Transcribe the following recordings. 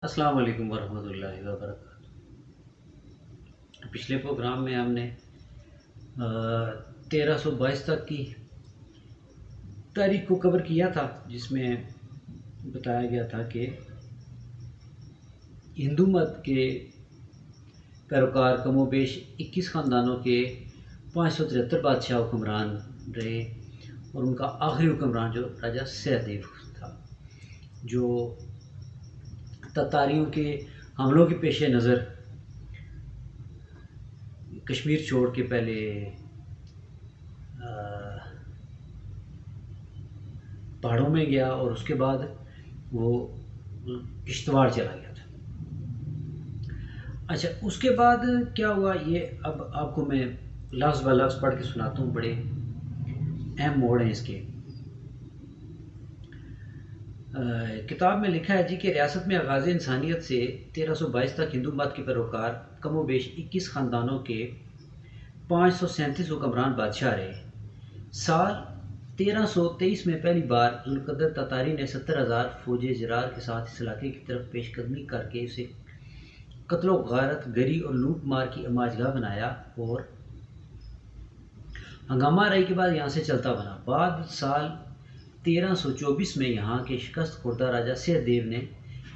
السلام علیکم ورحمۃ اللہ وبرکاتہ۔ پچھلے پروگرام میں ہم نے 1322 تک کی تاریخ کو کور کیا تھا، جس میں بتایا گیا تھا کہ ہندو مت کے پیروکار کم و بیش 21 خاندانوں کے 573 بادشاہ حکمران رہے، اور ان کا آخری حکمران جو راجہ سہدیو تھا، جو تتاریوں کے حملوں کے پیش نظر کشمیر چھوڑ کے پہلے پہاڑوں میں گیا اور اس کے بعد وہ کشتواڑ چلا گیا تھا۔ اچھا، اس کے بعد کیا ہوا یہ اب آپ کو میں لفظ بہ لفظ پڑھ کے سناتا ہوں، بڑے اہم موڑ ہیں اس کے۔ کتاب میں لکھا ہے جی کہ ریاست میں آغاز انسانیت سے 1322 تک ہندو مت کے پیروکار کم و بیش 21 خاندانوں کے 537 حکمران بادشاہ رہے۔ سال 1323 میں پہلی بار ذوالقدر تتاری نے 70,000 فوج جرار کے ساتھ اس علاقے کی طرف پیش قدمی کر کے اسے قتل و غارت گری اور لوٹ مار کی اماجگاہ بنایا، اور ہنگامہ آرائی کے بعد یہاں سے چلتا بنا۔ بعد سال 1324 میں یہاں کے شکست خوردہ راجہ سہدیو نے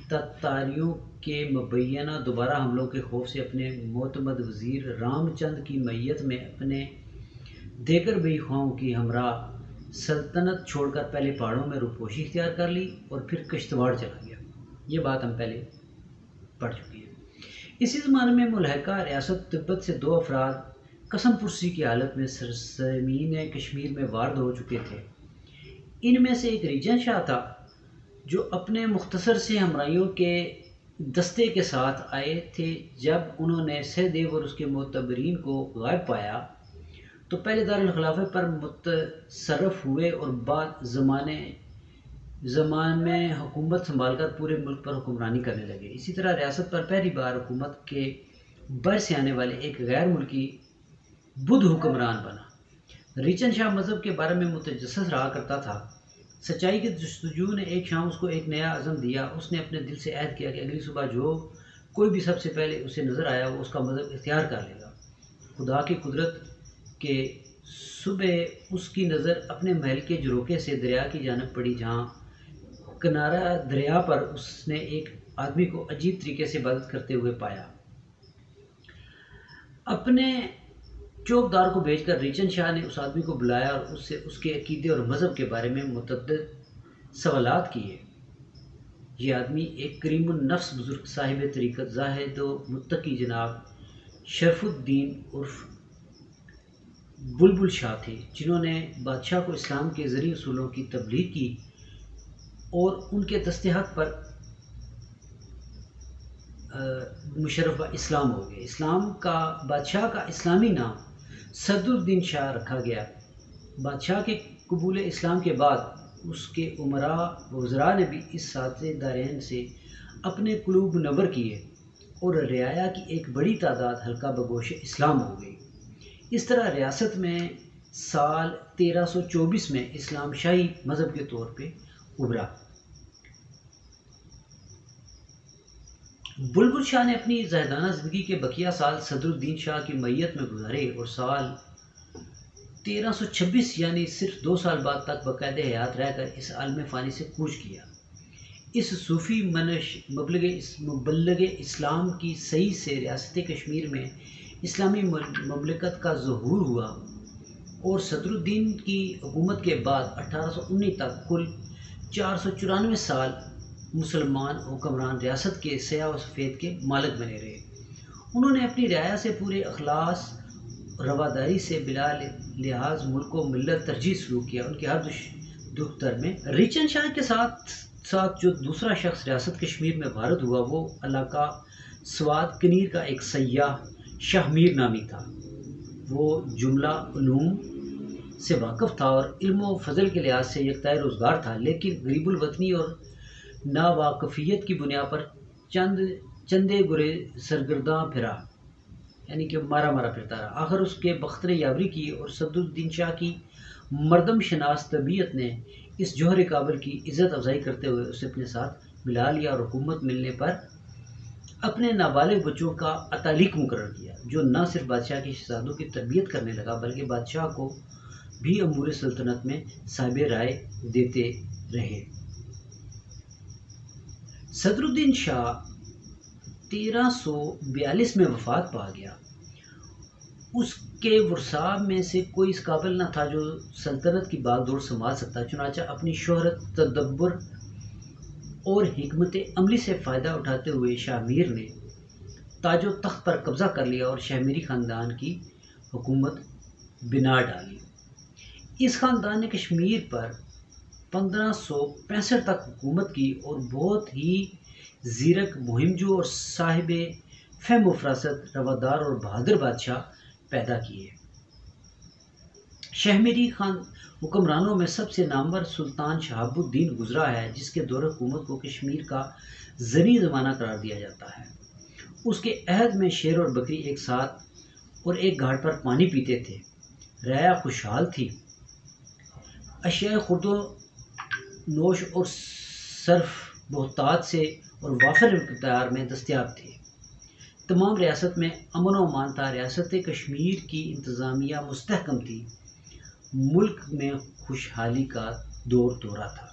تتاریوں کے مبینہ دوبارہ حملوں کے خوف سے اپنے معتمد وزیر رام چند کی معیت میں اپنے دیگر بئی خواہوں کی ہمراہ سلطنت چھوڑ کر پہلے پہاڑوں میں روپوشی اختیار کر لی اور پھر کشتواڑ چلا گیا۔ یہ بات ہم پہلے پڑھ چکے ہیں۔ اسی زمانے میں ملحقہ ریاست تبت سے 2 افراد قسم پرسی کی حالت میں سرزمین کشمیر میں وارد ہو چکے تھے۔ ان میں سے ایک ریجن شاہ تھا، جو اپنے مختصر سے ہمراہیوں کے دستے کے ساتھ آئے تھے۔ جب انہوں نے سہدیو اور اس کے معتبرین کو غائب پایا تو پہلے دارالخلافہ پر متصرف ہوئے اور بعد زمان میں حکومت سنبھال کر پورے ملک پر حکمرانی کرنے لگے۔ اسی طرح ریاست پر پہلی بار حکومت کے بر سے آنے والے ایک غیر ملکی بدھ حکمران بنا۔ ریچن شاہ مذہب کے بارے میں متجسس رہا کرتا تھا۔ سچائی کے جستجو نے ایک شام اس کو ایک نیا عزم دیا۔ اس نے اپنے دل سے عہد کیا کہ اگلی صبح جو کوئی بھی سب سے پہلے اسے نظر آیا وہ اس کا مذہب اختیار کر لے گا۔ خدا کی قدرت کہ صبح اس کی نظر اپنے محل کے جھروکے سے دریا کی جانب پڑی، جہاں کنارہ دریا پر اس نے ایک آدمی کو عجیب طریقے سے عبادت کرتے ہوئے پایا۔ اپنے چوکدار کو بھیج کر ریچن شاہ نے اس آدمی کو بلایا اور اس سے اس کے عقیدے اور مذہب کے بارے میں متعدد سوالات کیے۔ یہ آدمی ایک کریم النفس بزرگ صاحب طریقت زاہد و متقی جناب شرف الدین عرف بلبل شاہ تھے، جنہوں نے بادشاہ کو اسلام کے زرعی اصولوں کی تبلیغ کی اور ان کے دست حق پر مشرف اسلام ہو گئے۔ اسلام کا بادشاہ کا اسلامی نام صدر الدین شاہ رکھا گیا۔ بادشاہ کے قبول اسلام کے بعد اس کے امراء و وزراء نے بھی اس ساتھ دارین سے اپنے قلوب منور کیے اور رعایا کی ایک بڑی تعداد حلقہ بگوش اسلام ہو گئی۔ اس طرح ریاست میں سال 1324 میں اسلام شاہی مذہب کے طور پہ ابھرا۔ بلبل شاہ نے اپنی زاہدانہ زندگی کے بقیہ سال صدر الدین شاہ کی معیت میں گزارے اور سال 1326 یعنی صرف 2 سال بعد تک باقاعدہ حیات رہ کر اس عالم فانی سے کوچ کیا۔ اس صوفی مبلغ اسلام کی صحیح سے ریاست کشمیر میں اسلامی مملکت کا ظہور ہوا، اور صدر الدین کی حکومت کے بعد 1819 تک کل 494 سال مسلمان حکمران ریاست کے سیاہ و سفید کے مالک بنے رہے۔ انہوں نے اپنی رعایا سے پورے اخلاص رواداری سے بلا لحاظ ملک و ملت ترجیح سلوک کیا۔ ان کے ہر دکھ در میں ریچن شاہ کے ساتھ جو دوسرا شخص ریاست کشمیر میں وارد ہوا وہ علاقہ سوات کنیر کا ایک سیاح شاہ میر نامی تھا۔ وہ جملہ علوم سے واقف تھا اور علم و فضل کے لحاظ سے یکتائے روزگار تھا، لیکن غریب الوطنی اور ناواقفیت کی بنیاد پر چندے گرے سرگرداں پھرا، یعنی کہ مارا پھرتا رہا۔ آخر اس کے بختر یاوری کی اور صدر الدین شاہ کی مردم شناس طبیعت نے اس جوہر قابل کی عزت افزائی کرتے ہوئے اسے اپنے ساتھ ملا لیا اور حکومت ملنے پر اپنے نابالغ بچوں کا اتالیق مقرر کیا، جو نہ صرف بادشاہ کے شہزادوں کی تربیت کرنے لگا بلکہ بادشاہ کو بھی امور سلطنت میں صاحب رائے دیتے رہے۔ صدر الدین شاہ 1342 میں وفات پا گیا۔ اس کے ورثاء میں سے کوئی اس قابل نہ تھا جو سلطنت کی باغ دوڑ سنبھال سکتا، چنانچہ اپنی شہرت، تدبر اور حکمت عملی سے فائدہ اٹھاتے ہوئے شاہ میر نے تاج و تخت پر قبضہ کر لیا اور شاہ میری خاندان کی حکومت بنا ڈالی۔ اس خاندان نے کشمیر پر 1565 تک حکومت کی اور بہت ہی زیرک، مہمجو اور صاحب فہم و فراست، روادار اور بہادر بادشاہ پیدا کیے۔ شاہ میری خان حکمرانوں میں سب سے نامور سلطان شہاب الدین گزرا ہے، جس کے دور حکومت کو کشمیر کا زرعی زمانہ قرار دیا جاتا ہے۔ اس کے عہد میں شیر اور بکری ایک ساتھ اور ایک گھاٹ پر پانی پیتے تھے، رعایا خوشحال تھی، اشیاء خورد و نوش اور صرف بہتات سے اور وافر مقدار میں دستیاب تھے۔ تمام ریاست میں امن و امان تھا، ریاست کشمیر کی انتظامیہ مستحکم تھی، ملک میں خوشحالی کا دور دورہ تھا۔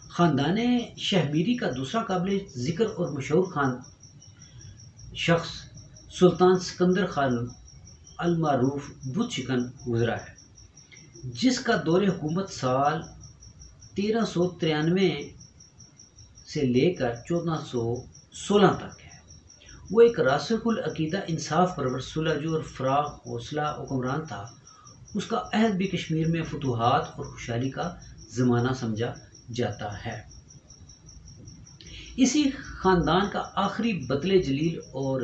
خاندان شاہ میری کا دوسرا قابل ذکر اور مشہور شخص سلطان سکندر خان المعروف بت شکن گزرا ہے، جس کا دور حکومت سال 1393 سے لے کر 1416 تک ہے۔ وہ ایک راسخ العقیدہ، انصاف پرور، صلح جو اور فراخ حوصلہ حکمران تھا۔ اس کا عہد بھی کشمیر میں فتوحات اور خوشحالی کا زمانہ سمجھا جاتا ہے۔ اسی خاندان کا آخری بطل جلیل اور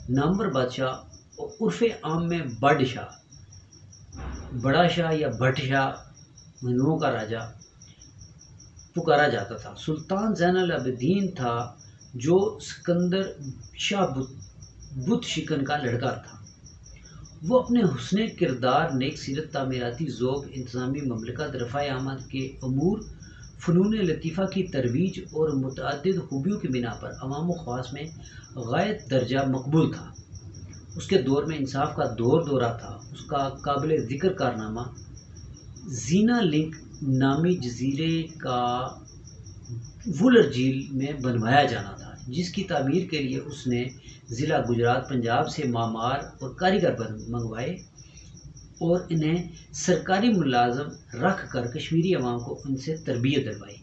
نامور بادشاہ اور عرف عام میں بڑ شاہ، بڑا شاہ یا بھٹ شاہ، ہندوؤں کا راجا پکارا جاتا تھا، سلطان زین العابدین تھا، جو سکندر شاہ بت شکن کا لڑکا تھا۔ وہ اپنے حسن کردار، نیک سیرت، تعمیراتی ذوق، انتظامی مملکت، رفع آمد کے امور، فنون لطیفہ کی ترویج اور متعدد خوبیوں کی بنا پر عوام و خواص میں غایت درجہ مقبول تھا۔ اس کے دور میں انصاف کا دور دورہ تھا۔ اس کا قابل ذکر کارنامہ زینا لنک نامی جزیرے کا وولر جھیل میں بنوایا جانا تھا، جس کی تعمیر کے لیے اس نے ضلع گجرات، پنجاب سے معمار اور کاریگر منگوائے اور انہیں سرکاری ملازم رکھ کر کشمیری عوام کو ان سے تربیت دلوائی۔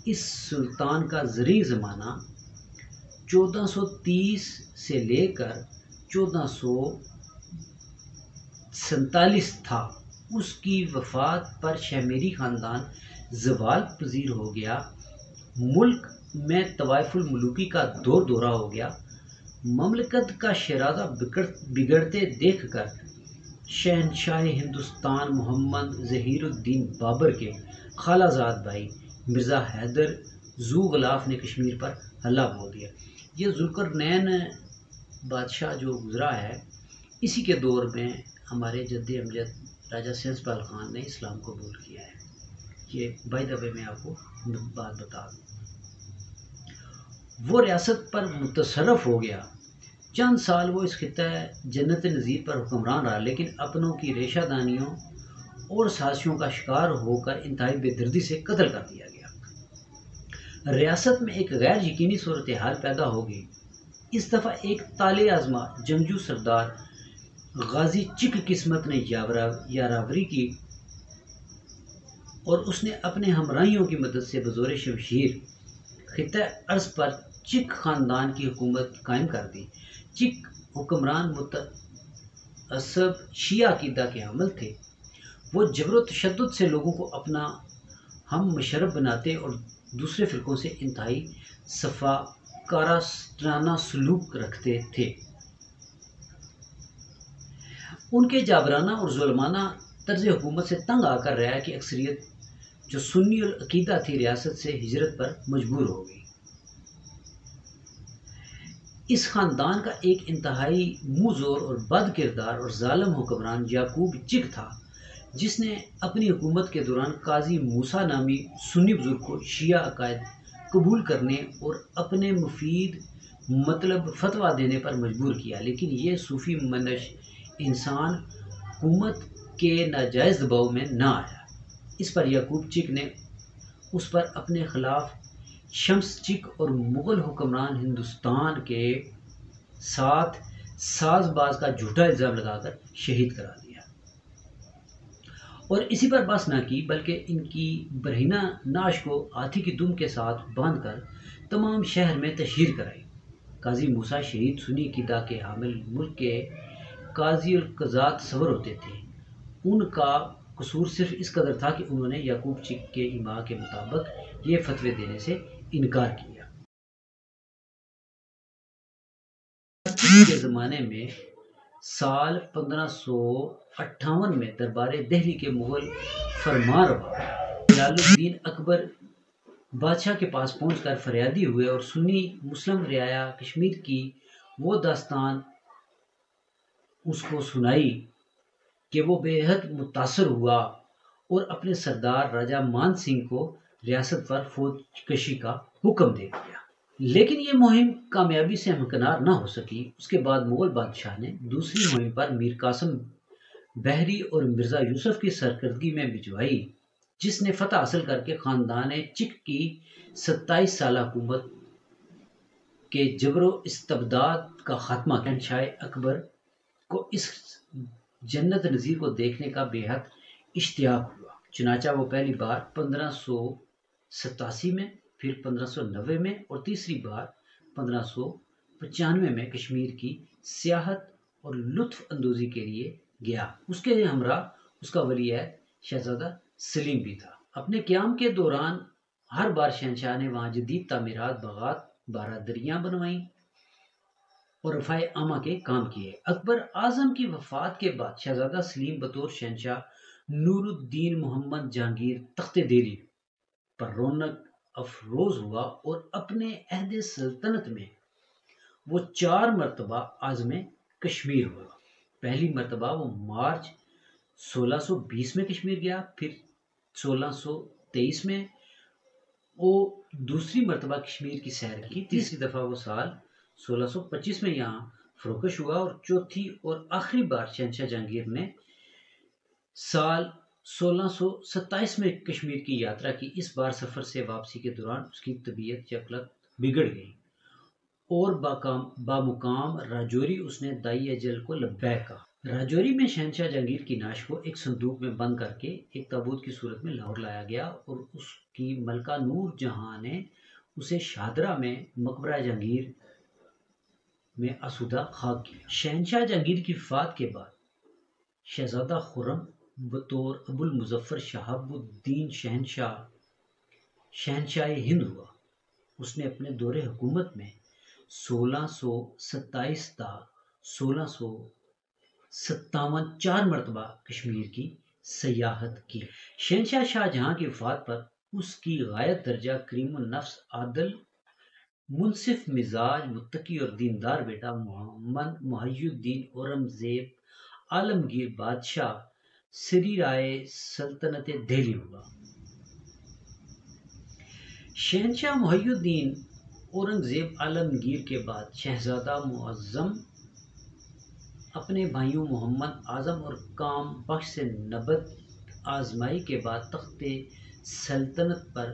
اس سلطان کا زرعی زمانہ 1430 سے لے کر 1447 تھا۔ اس کی وفات پر شاہ میری خاندان زوال پذیر ہو گیا، ملک میں طوائف الملوکی کا دور دورہ ہو گیا۔ مملکت کا شیرازہ بگڑتے دیکھ کر شہنشاہ ہندوستان محمد ظہیر الدین بابر کے خالہ زاد بھائی مرزا حیدر ذوغلاف نے کشمیر پر حملہ بول دیا۔ یہ ذوالقرنین بادشاہ جو گزرا ہے، اسی کے دور میں ہمارے جد امجد راجہ سہس پال خان نے اسلام قبول کیا ہے۔ یہ بائی دا وے میں آپ کو بات بتا دوں۔ وہ ریاست پر متصرف ہو گیا۔ چند سال وہ اس خطہ جنت نظیر پر حکمران رہا، لیکن اپنوں کی ریشہ دانیوں اور سازشوں کا شکار ہو کر انتہائی بے دردی سے قتل کر دیا گیا۔ ریاست میں ایک غیر یقینی صورتحال پیدا ہو گئی۔ اس دفعہ ایک طالع آزما جنگجو سردار غازی چک قسمت نے یاوری کی اور اس نے اپنے ہمراہیوں کی مدد سے بزور شمشیر خطہ ارض پر چک خاندان کی حکومت قائم کر دی۔ چک حکمران متعصب شیعہ عقیدہ کے حامل تھے۔ وہ جبر و تشدد سے لوگوں کو اپنا ہم مشرب بناتے اور دوسرے فرقوں سے انتہائی صفاقارانہ سلوک رکھتے تھے۔ ان کے جابرانہ اور ظلمانہ طرز حکومت سے تنگ آ کر رعایا کی اکثریت جو سنی العقیدہ تھی، ریاست سے ہجرت پر مجبور ہو گئی۔ اس خاندان کا ایک انتہائی منہ زور اور بد کردار اور ظالم حکمران یعقوب چک تھا، جس نے اپنی حکومت کے دوران قاضی موسیٰ نامی سنی بزرگ کو شیعہ عقائد قبول کرنے اور اپنے مفید مطلب فتویٰ دینے پر مجبور کیا، لیکن یہ صوفی منش انسان حکومت کے ناجائز دباؤ میں نہ آیا۔ اس پر یعقوب چک نے اس پر اپنے خلاف شمس چک اور مغل حکمران ہندوستان کے ساتھ ساز باز کا جھوٹا الزام لگا کر شہید کرا دیا، اور اسی پر بس نہ کی بلکہ ان کی برہنہ نعش کو ہاتھی کی دم کے ساتھ باندھ کر تمام شہر میں تشہیر کرائی۔ قاضی موسیٰ شہید سنی عقیدہ کے حامل ملک کے قاضی القضات تصور ہوتے تھے۔ ان کا قصور صرف اس قدر تھا کہ انہوں نے یعقوب چک کے ایما کے مطابق یہ فتوے دینے سے انکار کیا۔ کے زمانے میں سال 1558 میں دربار دہلی کے مغل فرمانروا جلال الدین اکبر بادشاہ کے پاس پہنچ کر فریادی ہوئے اور سنی مسلم رعایا کشمیر کی وہ داستان اس کو سنائی کہ وہ بے حد متاثر ہوا اور اپنے سردار راجہ مان سنگھ کو ریاست پر فوج کشی کا حکم دے دیا، لیکن یہ مہم کامیابی سے ہمکنار نہ ہو سکی۔ اس کے بعد مغل بادشاہ نے دوسری مہم پر میر قاسم بحری اور مرزا یوسف کی سرکردگی میں بھجوائی، جس نے فتح حاصل کر کے خاندان چک کی 27 سالہ حکومت کے جبر و استبداد کا خاتمہ کیا۔ شاہ اکبر کو اس جنت نظیر کو دیکھنے کا بے حد اشتیاق ہوا، چنانچہ وہ پہلی بار 1587 میں، پھر 1590 میں اور تیسری بار 1595 میں کشمیر کی سیاحت اور لطف اندوزی کے لیے گیا۔ اس کے ہمراہ اس کا ولی عہد شہزادہ سلیم بھی تھا۔ اپنے قیام کے دوران ہر بار شہنشاہ نے وہاں جدید تعمیرات، باغات، بارادریاں بنوائیں اور رفاع عامہ کے کام کیے۔ اکبر اعظم کی وفات کے بعد شہزادہ سلیم بطور شہنشاہ نور الدین محمد جہانگیر تخت دہلی پر رونق افروز ہوا اور اپنے عہد سلطنت میں وہ 4 مرتبہ عازم کشمیر ہوا۔ پہلی مرتبہ وہ مارچ 1620 میں کشمیر گیا، پھر 1623 میں وہ دوسری مرتبہ کشمیر کی سیر کی، تیسری دفعہ وہ سال 1625 میں یہاں فروکش ہوا، اور چوتھی اور آخری بار شہنشاہ جہانگیر نے سال 1627 میں کشمیر کی یاترا کی۔ اس بار سفر سے واپسی کے دوران اس کی طبیعت یکلخت بگڑ گئی اور بامقام راجوری اس نے دائی اجل کو لبیک کہا۔ راجوری میں شہنشاہ جہانگیر کی نعش کو ایک صندوق میں بند کر کے ایک تابوت کی صورت میں لاہور لایا گیا، اور اس کی ملکہ نور جہاں نے اسے شاہدرہ میں مقبرہ جہانگیر میں آسودہ خاک کیا۔ شہنشاہ جہانگیر کی وفات کے بعد شہزادہ خرم بطور ابو المظفر شہاب الدین شہنشاہ ہند ہوا۔ اس نے اپنے دور حکومت میں 1627 تا 1657 4 مرتبہ کشمیر کی سیاحت کی۔ شہنشاہ شاہ جہاں کی وفات پر اس کی غایت درجہ کریم النفس، عادل، منصف مزاج، متقی اور دیندار بیٹا محمد محی الدین اورنگزیب عالمگیر بادشاہ سری رائے سلطنت دہلی ہوا۔ شہنشاہ محی الدین اورنگزیب عالمگیر کے بعد شہزادہ معظم اپنے بھائیوں محمد اعظم اور کام بخش سے نبرد آزمائی کے بعد تخت سلطنت پر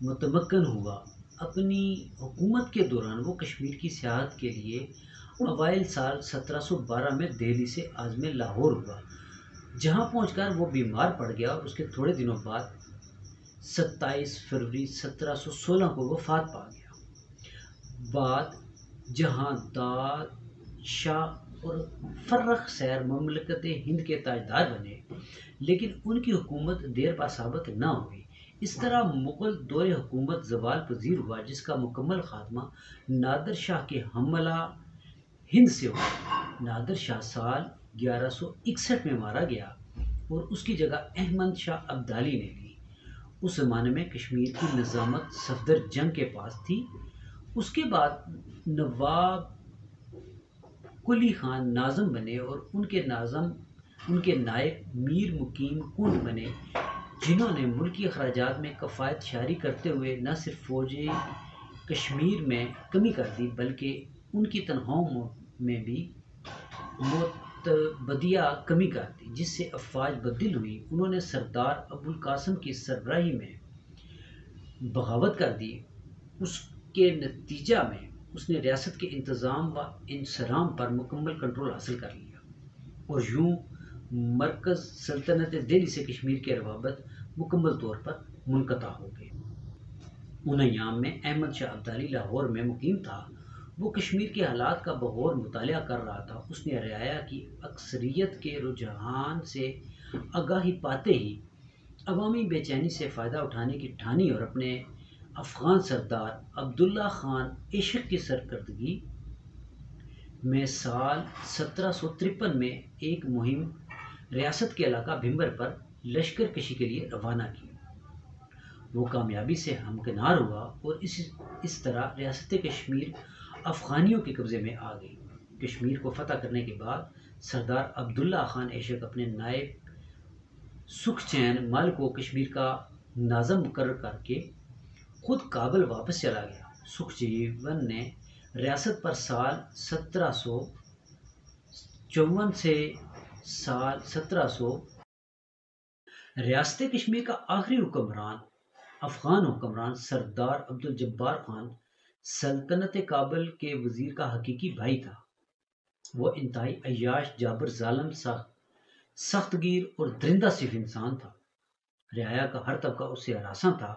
متمکن ہوا۔ اپنی حکومت کے دوران وہ کشمیر کی سیاحت کے لیے اوائل سال 1712 میں دہلی سے عازم لاہور ہوا، جہاں پہنچ کر وہ بیمار پڑ گیا اور اس کے تھوڑے دنوں بعد 27 فروری 1716 کو وفات پا گیا۔ بعد جہاں داد شاہ اور فرخ سیر مملکت ہند کے تاجدار بنے، لیکن ان کی حکومت دیر پا ثابت نہ ہوئی۔ اس طرح مغل دور حکومت زوال پذیر ہوا، جس کا مکمل خاتمہ نادر شاہ کے حملہ ہند سے ہوا۔ نادر شاہ سال 1161 میں مارا گیا اور اس کی جگہ احمد شاہ ابدالی نے لی۔ اس زمانے میں کشمیر کی نظامت صفدر جنگ کے پاس تھی۔ اس کے بعد نواب قلی خان ناظم بنے اور ان کے ناظم ان کے نائب میر مقیم کنڈ بنے، جنہوں نے ملکی اخراجات میں کفایت شعاری کرتے ہوئے نہ صرف فوجی کشمیر میں کمی کر دی بلکہ ان کی تنخواہوں میں بھی متبادیہ کمی کر دی، جس سے افواج بدل ہوئی۔ انہوں نے سردار ابوالقاسم کی سربراہی میں بغاوت کر دی۔ اس کے نتیجہ میں اس نے ریاست کے انتظام و انصرام پر مکمل کنٹرول حاصل کر لیا، اور یوں مرکز سلطنت دہلی سے کشمیر کی روابط مکمل طور پر منقطع ہو گئے۔ ان ایام میں احمد شاہ ابدالی لاہور میں مقیم تھا۔ وہ کشمیر کے حالات کا بغور مطالعہ کر رہا تھا۔ اس نے رعایا کی اکثریت کے رجحان سے آگاہی پاتے ہی عوامی بے چینی سے فائدہ اٹھانے کی ٹھانی اور اپنے افغان سردار عبداللہ خان عاشق کی سرکردگی میں سال 1753 میں ایک مہم ریاست کے علاقہ بھمبر پر لشکر کشی کے لیے روانہ کی۔ وہ کامیابی سے ہمکنار ہوا اور اس طرح ریاست کشمیر افغانیوں کے قبضے میں آ گئی۔ کشمیر کو فتح کرنے کے بعد سردار عبداللہ خان عاشق اپنے نائب سکھ چین مل کو کشمیر کا ناظم مقرر کر کے خود کابل واپس چلا گیا۔ سکھ جیون نے ریاست پر سال 1754 سے سال 1700 ریاست کشمیر کا آخری حکمران افغان حکمران سردار عبدالجبار خان سلطنت کابل کے وزیر کا حقیقی بھائی تھا۔ وہ انتہائی عیاش، جابر، ظالم، سخت گیر اور درندہ صف انسان تھا۔ رعایا کا ہر طبقہ اس سے ہراساں تھا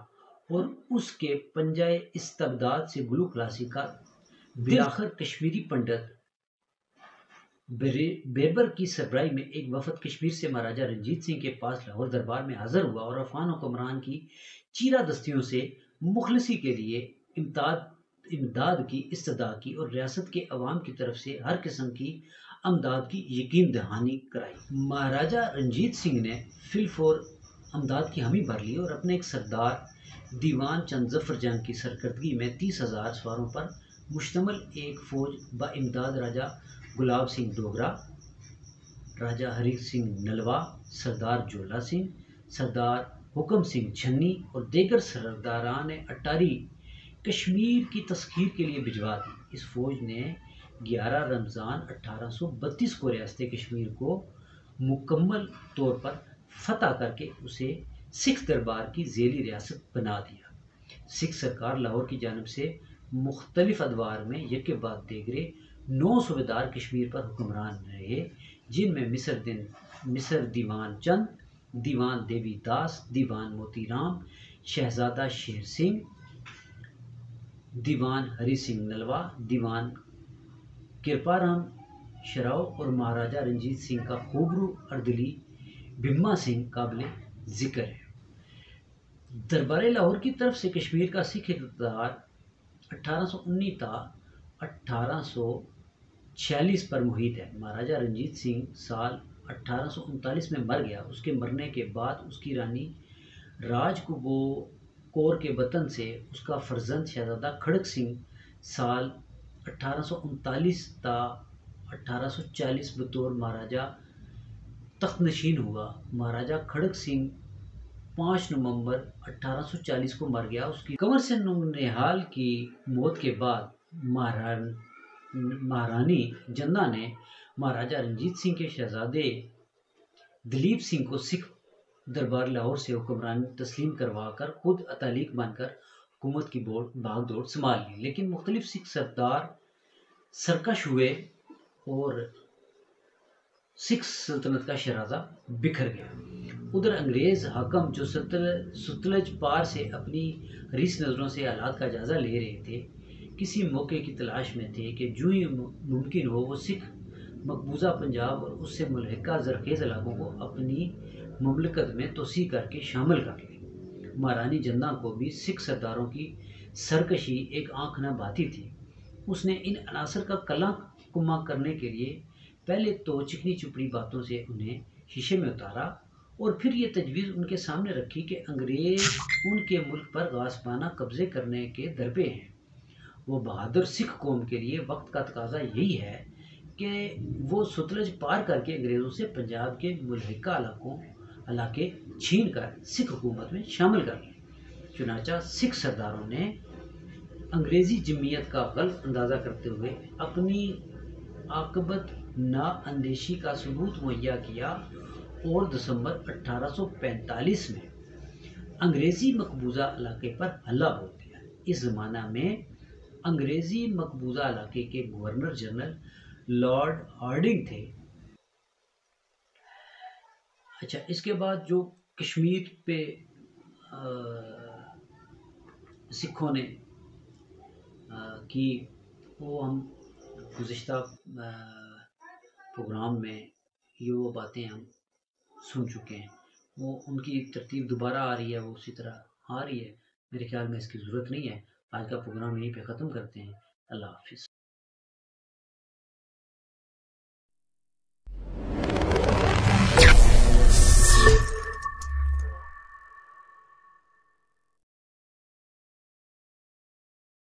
اور اس کے پنجۂ استبداد سے گلو خلاصی کا بالآخر کشمیری پنڈت بیربر کی سربراہی میں ایک وفد کشمیر سے مہاراجہ رنجیت سنگھ کے پاس لاہور دربار میں حاضر ہوا اور افغان حکمران کی چیرہ دستیوں سے مخلصی کے لیے امداد کی استدعا کی اور ریاست کے عوام کی طرف سے ہر قسم کی امداد کی یقین دہانی کرائی۔ مہاراجہ رنجیت سنگھ نے فی الفور امداد کی حامی بھر لی اور اپنے ایک سردار دیوان چند ظفر جنگ کی سرکردگی میں 30,000 سواروں پر مشتمل ایک فوج با امداد راجہ گلاب سنگھ ڈوگرہ، راجہ ہری سنگھ نلوا، سردار جولا سنگھ، سردار حکم سنگھ چھنی اور دیگر سرداران اٹاری کشمیر کی تسخیر کے لیے بھجوا دی۔ اس فوج نے 11 رمضان 1832 کو ریاست کشمیر کو مکمل طور پر فتح کر کے اسے سکھ دربار کی ذیلی ریاست بنا دیا۔ سکھ سرکار لاہور کی جانب سے مختلف ادوار میں یکے بعد دیگرے 9 صوبیدار کشمیر پر حکمران رہے، جن میں مصر دیوان چند، دیوان دیوی داس، دیوان موتی رام، شہزادہ شیر سنگھ، دیوان ہری سنگھ نلوا، دیوان کرپارام شراؤ اور مہاراجہ رنجیت سنگھ کا خوبرو اردلی بھیما سنگھ قابل ذکر ہے۔ دربار لاہور کی طرف سے کشمیر کا سکھ اقتدار 1819 تا 1846 پر محیط ہے۔ مہاراجہ رنجیت سنگھ سال 1839 میں مر گیا۔ اس کے مرنے کے بعد اس کی رانی راج کور کے وطن سے اس کا فرزند شہزادہ کھڑک سنگھ سال 1839 تا 1840 بطور مہاراجہ تخت نشین ہوا۔ مہاراجہ کھڑک سنگھ 5 نومبر 1840 کو مر گیا۔ اس کی کنور سنگھ نہال کی موت کے بعد مہارانی جندا نے مہاراجہ رنجیت سنگھ کے شہزادے دلیپ سنگھ کو سکھ دربار لاہور سے حکمرانی تسلیم کروا کر خود اتالیق بن کر حکومت کی بھاگ دوڑ سنبھال لی، لیکن مختلف سکھ سردار سرکش ہوئے اور سکھ سلطنت کا شیرازہ بکھر گیا۔ ادھر انگریز حاکم جو ستلج پار سے اپنی حریص نظروں سے حالات کا جائزہ لے رہے تھے، کسی موقع کی تلاش میں تھے کہ جو ہی ممکن ہو وہ سکھ مقبوضہ پنجاب اور اس سے ملحقہ زرخیز علاقوں کو اپنی مملکت میں توسیع کر کے شامل کر لیں۔ مہارانی جندا کو بھی سکھ سرداروں کی سرکشی ایک آنکھ نہ بھاتی تھی۔ اس نے ان عناصر کا کلاں کما کرنے کے لیے پہلے تو چکنی چپڑی باتوں سے انہیں شیشے میں اتارا اور پھر یہ تجویز ان کے سامنے رکھی کہ انگریز ان کے ملک پر غاصبانہ قبضے کرنے کے درپے ہیں۔ وہ بہادر سکھ قوم کے لیے وقت کا تقاضا یہی ہے کہ وہ ستلج پار کر کے انگریزوں سے پنجاب کے ملحقہ علاقے چھین کر سکھ حکومت میں شامل کر لیں۔ چنانچہ سکھ سرداروں نے انگریزی جمعیت کا غلط اندازہ کرتے ہوئے اپنی عاقبت نا اندیشی کا ثبوت مہیا کیا اور دسمبر 1845 میں انگریزی مقبوضہ علاقے پر حملہ بول دیا۔ اس زمانہ میں انگریزی مقبوضہ علاقے کے گورنر جنرل لارڈ ہارڈنگ تھے۔ اچھا، اس کے بعد جو کشمیر پہ سکھوں نے کی، وہ ہم گزشتہ پروگرام میں وہ باتیں ہم سن چکے ہیں۔ وہ ان کی ترتیب دوبارہ آ رہی ہے، وہ اسی طرح آ رہی ہے، میرے خیال میں اس کی ضرورت نہیں ہے۔ آج کا پروگرام یہیں پہ ختم کرتے ہیں۔ اللہ حافظ۔